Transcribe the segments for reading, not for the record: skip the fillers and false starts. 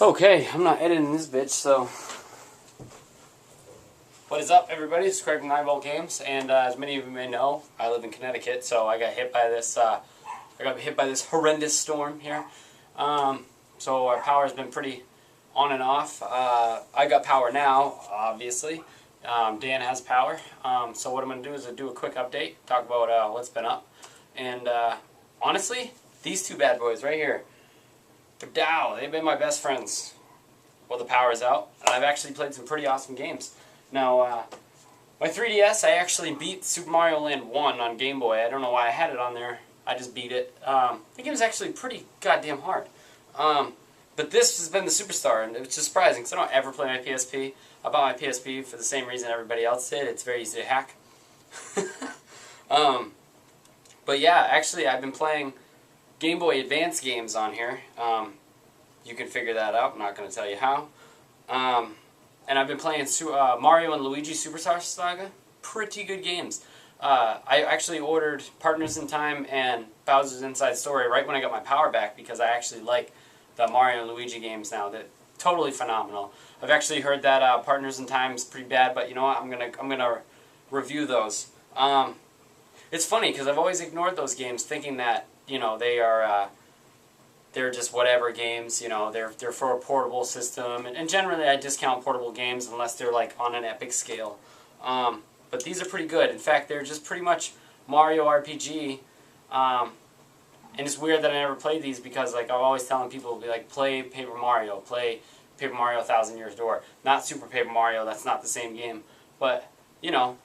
Okay, I'm not editing this bitch, so... What is up, everybody? It's Craig from Eyeball Games, and as many of you may know, I live in Connecticut, so I got hit by this, horrendous storm here. So our power's been pretty on and off. I got power now, obviously. Dan has power. So what I'm going to do is do a quick update, talk about what's been up. And honestly, these two bad boys right here, they've been my best friends while the power's out. And I've actually played some pretty awesome games. Now, my 3DS, I actually beat Super Mario Land 1 on Game Boy. I don't know why I had it on there. I just beat it. The game was actually pretty goddamn hard. But this has been the superstar, and it's just surprising because I don't ever play my PSP. I bought my PSP for the same reason everybody else did. It's very easy to hack. But yeah, actually I've been playing Game Boy Advance games on here. You can figure that out. I'm not going to tell you how. And I've been playing Mario and Luigi Superstar Saga. Pretty good games. I actually ordered Partners in Time and Bowser's Inside Story right when I got my power back because I actually like the Mario and Luigi games now. They're totally phenomenal. I've actually heard that Partners in Time is pretty bad, but you know what? I'm gonna review those. It's funny because I've always ignored those games, thinking that they're just whatever games. You know, they're for a portable system, and generally I discount portable games unless they're like on an epic scale. But these are pretty good. In fact, they're just pretty much Mario RPG. And it's weird that I never played these because, like, I'm always telling people, be like, play Paper Mario, play Paper Mario 1,000 Years Door. Not Super Paper Mario, that's not the same game. But, you know,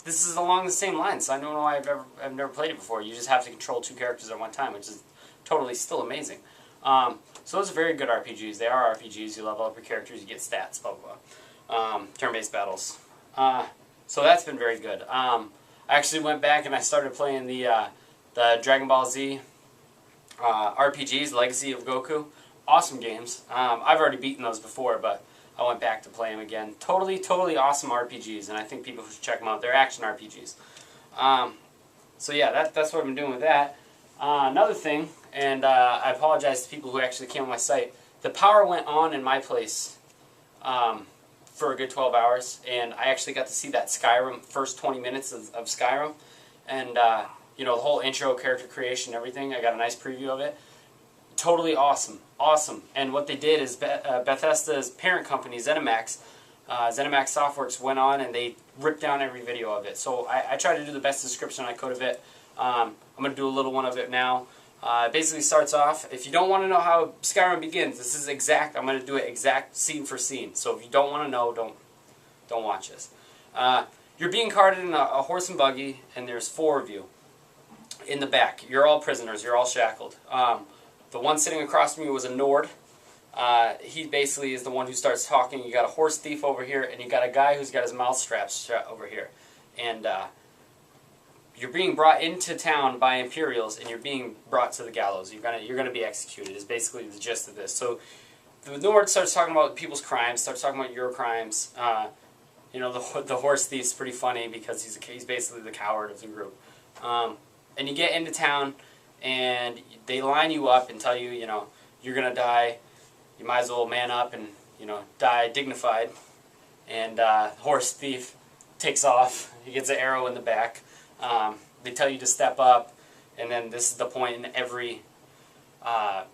this is along the same lines. So I don't know why I've never played it before. You just have to control two characters at one time, which is totally still amazing. So those are very good RPGs. They are RPGs. You level up your characters, you get stats, blah, blah, blah. Turn-based battles. So that's been very good. I actually went back and I started playing the Dragon Ball Z RPGs, Legacy of Goku. Awesome games. I've already beaten those before, but I went back to play them again. Totally awesome RPGs, and I think people should check them out. They're action RPGs. So yeah, that's what I've been doing with that. Another thing, and I apologize to people who actually came on my site. The power went on in my place for a good 12 hours, and I actually got to see that Skyrim, first 20 minutes of Skyrim, and you know, the whole intro, character creation, everything. I got a nice preview of it. Totally awesome. Awesome. And what they did is Bethesda's parent company, ZeniMax Softworks, went on and they ripped down every video of it. So I tried to do the best description I could of it. I'm going to do a little one of it now. It basically starts off, if you don't want to know how Skyrim begins, this is exact. I'm going to do it exact scene for scene. So if you don't want to know, don't watch this. You're being carted in a horse and buggy, and there's 4 of you. In the back. You're all prisoners. You're all shackled. The one sitting across from you was a Nord. He basically is the one who starts talking. You got a horse thief over here, and you got a guy who's got his mouth strapped over here. And you're being brought into town by Imperials, and you're being brought to the gallows. You're gonna be executed. Is basically the gist of this. So the Nord starts talking about people's crimes. Starts talking about your crimes. You know, the horse thief's pretty funny because he's basically the coward of the group. And you get into town, and they line you up and tell you, you know, you're going to die. You might as well man up and, you know, die dignified. And horse thief takes off. He gets an arrow in the back. They tell you to step up. And then this is the point in every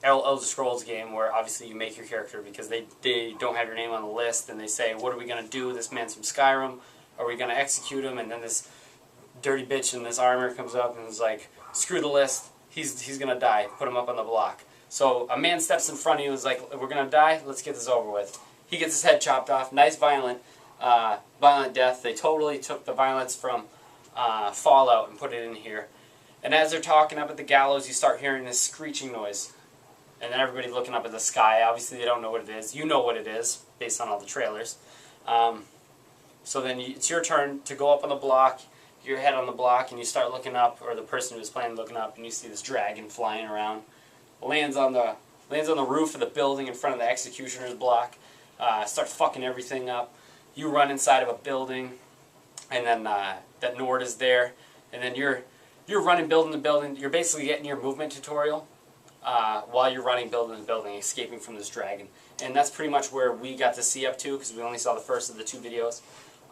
Elder Scrolls game where obviously you make your character because they don't have your name on the list. And they say, what are we going to do? This man's from Skyrim. Are we going to execute him? And then this dirty bitch in this armor comes up and is like, screw the list, he's gonna die, put him up on the block. So a man steps in front of you and is like, we're gonna die, let's get this over with. He gets his head chopped off, nice violent death. They totally took the violence from Fallout and put it in here. And as they're talking up at the gallows, you start hearing this screeching noise. And then everybody's looking up at the sky. Obviously they don't know what it is. You know what it is, based on all the trailers. So then it's your turn to go up on the block, your head on the block, and you start looking up, or the person who's playing looking up, and you see this dragon flying around. Lands on the roof of the building in front of the executioner's block. Starts fucking everything up. You run inside of a building, and then that Nord is there, and then you're running building to building. You're basically getting your movement tutorial. while you're running, building the building, escaping from this dragon. And that's pretty much where we got to see up to, because we only saw the first of the 2 videos.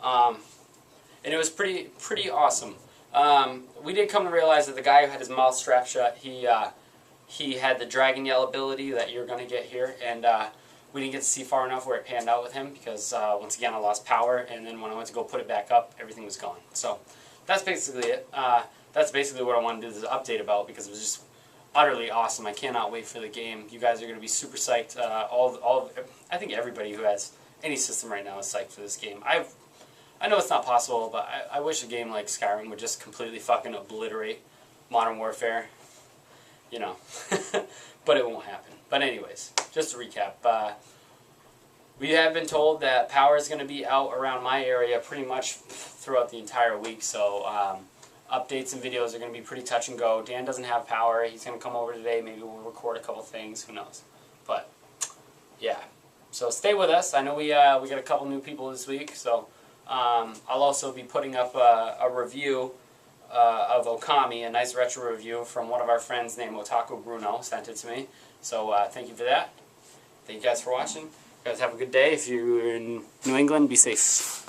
And it was pretty awesome. We did come to realize that the guy who had his mouth strapped shut, he had the dragon yell ability that you're going to get here, and we didn't get to see far enough where it panned out with him, because once again I lost power, and then when I went to go put it back up, everything was gone. So that's basically it. That's basically what I wanted to do this update about, because it was just utterly awesome. I cannot wait for the game. You guys are going to be super psyched. I think everybody who has any system right now is psyched for this game. I know it's not possible, but I wish a game like Skyrim would just completely fucking obliterate Modern Warfare. You know, but it won't happen. But anyways, just to recap, we have been told that power is going to be out around my area pretty much throughout the entire week, so updates and videos are going to be pretty touch and go. Dan doesn't have power. He's going to come over today. Maybe we'll record a couple things. Who knows? But yeah, so stay with us. I know we got a couple new people this week, so I'll also be putting up a review of Okami, a nice retro review from one of our friends named Otaku Bruno. Sent it to me. So thank you for that. Thank you guys for watching. You guys have a good day. If you're in New England, be safe.